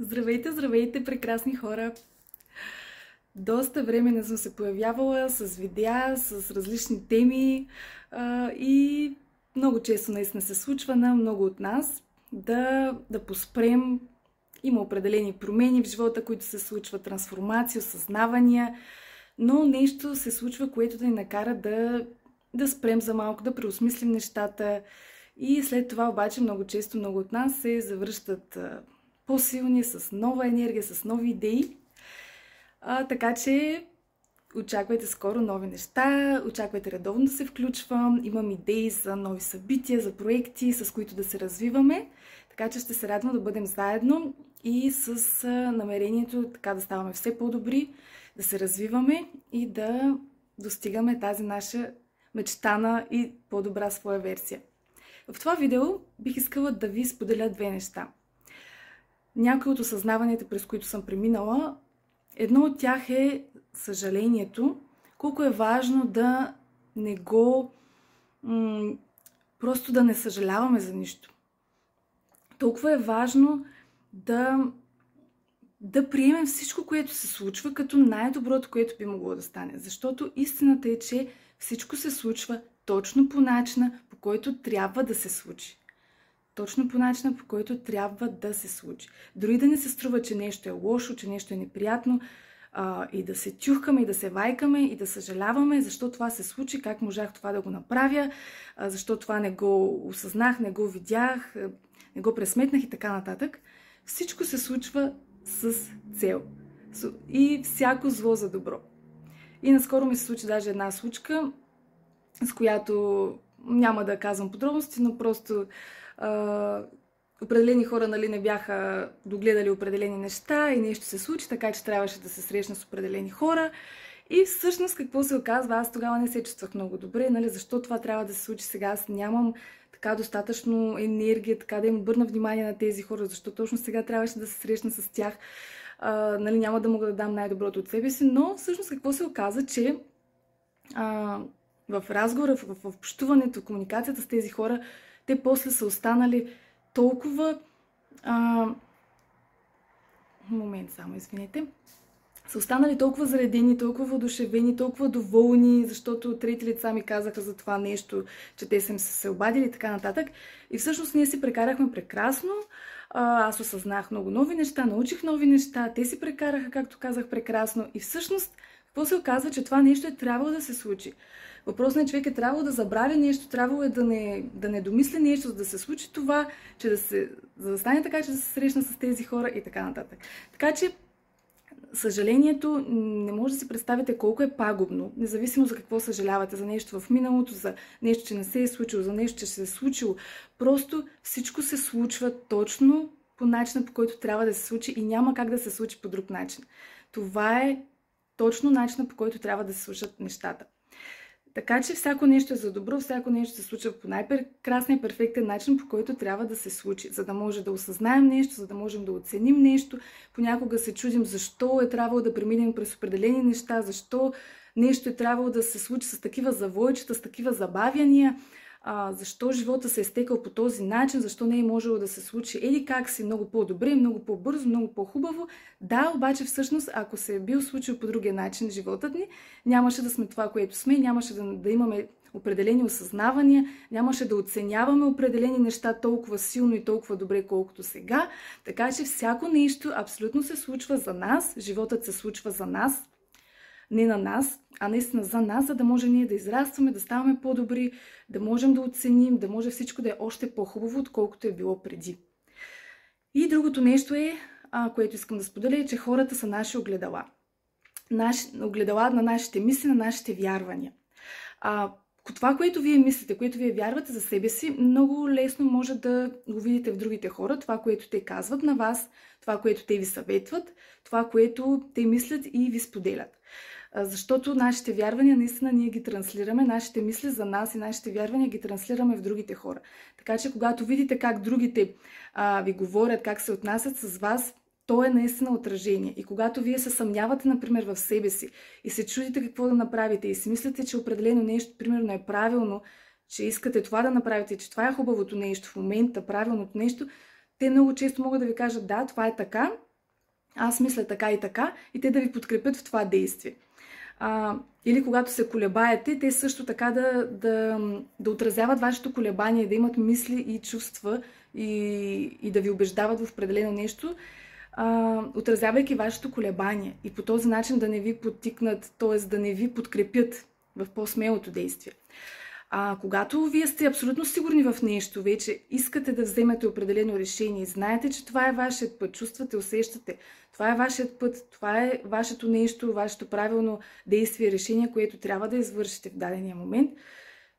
Здравейте, здравейте, прекрасни хора! Доста време не съм се появявала с видеа, с различни теми и много често наистина се случва на много от нас да поспрем. Има определени промени в живота, които се случват, трансформации, осъзнавания, но нещо се случва, което да ни накара да спрем за малко, да преосмислим нещата и след това обаче много често много от нас се завръщат по-силни, с нова енергия, с нови идеи. Така че очаквайте скоро нови неща, очаквайте редовно да се включвам. Имам идеи за нови събития, за проекти, с които да се развиваме. Така че ще се радвам да бъдем заедно и с намерението така да ставаме все по-добри, да се развиваме и да достигаме тази наша мечтана и по-добра своя версия. В това видео бих искала да ви споделя две неща. Някои от осъзнаванията, през които съм преминала, едно от тях е съжалението, колко е важно да не го... просто да не съжаляваме за нищо. Толкова е важно да приемем всичко, което се случва, като най-доброто, което би могло да стане. Защото истината е, че всичко се случва точно по начина, по който трябва да се случи. Точно по начина, по който трябва да се случи. Дори да не се струва, че нещо е лошо, че нещо е неприятно, и да се тюхкаме, и да се вайкаме, и да съжаляваме, защо това се случи, как можах това да го направя, защо това не го осъзнах, не го видях, не го пресметнах и така нататък. Всичко се случва с цел. И всяко зло за добро. И наскоро ми се случи даже една случка, с която няма да казвам подробности, но просто определени хора не бяха догледали определени неща и нещо се случи, така че трябваше да се срещна с определени хора. И всъщност какво се оказва? Аз тогава не се чувствах много добре, защо това трябва да се случи сега? Аз нямам така достатъчно енергия, така да им обърна внимание на тези хора, защо точно сега трябваше да се срещна с тях. Няма да мога да дам най-доброто от себе си, но всъщност какво се оказа, че в разговора, в общуването, в комуникацията с тези хора, те после са останали толкова... Момент само, извинете. Са останали толкова заредени, толкова въодушевени, толкова доволни, защото трети лица ми казаха за това нещо, че те са се обадили и така нататък. И всъщност ние си прекарахме прекрасно. Аз осъзнах много нови неща, научих нови неща, те си прекараха, както казах, прекрасно. И всъщност, какво се оказва, че това нещо е трябвало да се случи. Въпросът е, човек е трябвало да забрави нещо, трябвало е да не домисли нещо, за да се случи това, за да стане така, че да се срещна с тези хора и така нататък. Така че, съжалението, не може да си представите колко е пагубно, независимо за какво съжалявате, за нещо в миналото, за нещо, че не се е случило, за нещо, че се е случило. Просто всичко се случва точно по начина, по който трябва да се случи и няма как да се случи по друг начин. Това е точно начина, по който трябва да се случат нещата. Така че всяко нещо е за добро, всяко нещо се случва по най-прекрасния, перфектен начин, по който трябва да се случи, за да може да осъзнаем нещо, за да можем да оценим нещо. Понякога се чудим защо е трябвало да преминем през определени неща, защо нещо е трябвало да се случи с такива завойчета, с такива забавяния, защо живота се е стекал по този начин, защо не е можело да се случи еди как си много по-добре, много по-бързо, много по-хубаво. Да, обаче всъщност, ако се е бил случил по другия начин животът ни, нямаше да сме това, което сме, нямаше да имаме определени осъзнавания, нямаше да оценяваме определени неща толкова силно и толкова добре, колкото сега. Така че всяко нещо абсолютно се случва за нас, животът се случва за нас, не на нас, а наистина за нас, за да може ние да израстваме, да ставаме по-добри, да можем да оценим, да може всичко да е още по-хубаво, отколкото е било преди. И другото нещо е, което искам да споделя, е, че хората са наши огледала. Огледала на нашите мисли, на нашите вярвания. Това, което вие мислите, което вие вярвате за себе си, много лесно може да го видите в другите хора, това, което те казват на вас, това, което те ви съветват, това, което те мислят и ви споделят. Защото нашите вярвания наистина ние ги транслираме, нашите мисли за нас и нашите вярвания ги транслираме в другите хора. Така че когато видите как другите ви говорят, как се отнасят с вас, то е наистина отражение. И когато вие се съмнявате, например, в себе си и се чудите какво да направите и си мислите, че определено нещо, примерно, е правилно, че искате това да направите, че това е хубавото нещо в момента, правилното нещо, те много често могат да ви кажат, да, това е така, аз мисля така и така, и те да ви подкрепят в това действие. Или когато се колебаете, те също така да отразяват вашето колебание, да имат мисли и чувства и да ви убеждават в определено нещо, отразявайки вашето колебание. И по този начин да не ви подтикнат, т.е. да не ви подкрепят в по-смелото действие. Когато вие сте абсолютно сигурни в нещо, вече искате да вземете определено решение, знаете, че това е вашият път, чувствате, усещате, това е вашият път, това е вашето нещо, вашето правилно действие, решение, което трябва да извършите в дадения момент,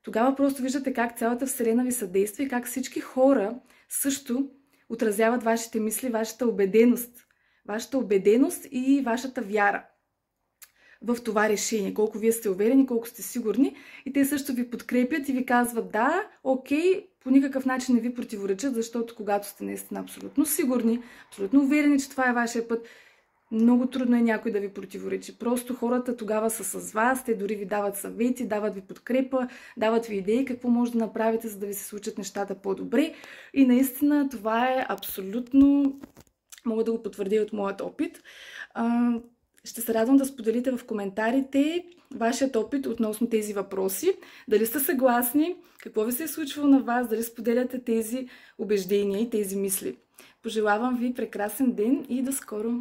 тогава просто виждате как цялата Вселена ви съдейства и как всички хора също отразяват вашите мисли, вашата убеденост и вашата вяра в това решение, колко вие сте уверени, колко сте сигурни, и те също ви подкрепят и ви казват да, окей, по никакъв начин не ви противоречат, защото когато сте наистина абсолютно сигурни, абсолютно уверени, че това е вашия път, много трудно е някой да ви противоречи. Просто хората тогава са с вас, те дори ви дават съвети, дават ви подкрепа, дават ви идеи какво може да направите, за да ви се случат нещата по-добре. И наистина това е абсолютно, мога да го потвърдя от моят опит. Ще се радвам да споделите в коментарите вашият опит относно тези въпроси. Дали сте съгласни, какво ви се е случвало на вас, дали споделяте тези убеждения и тези мисли. Пожелавам ви прекрасен ден и до скоро!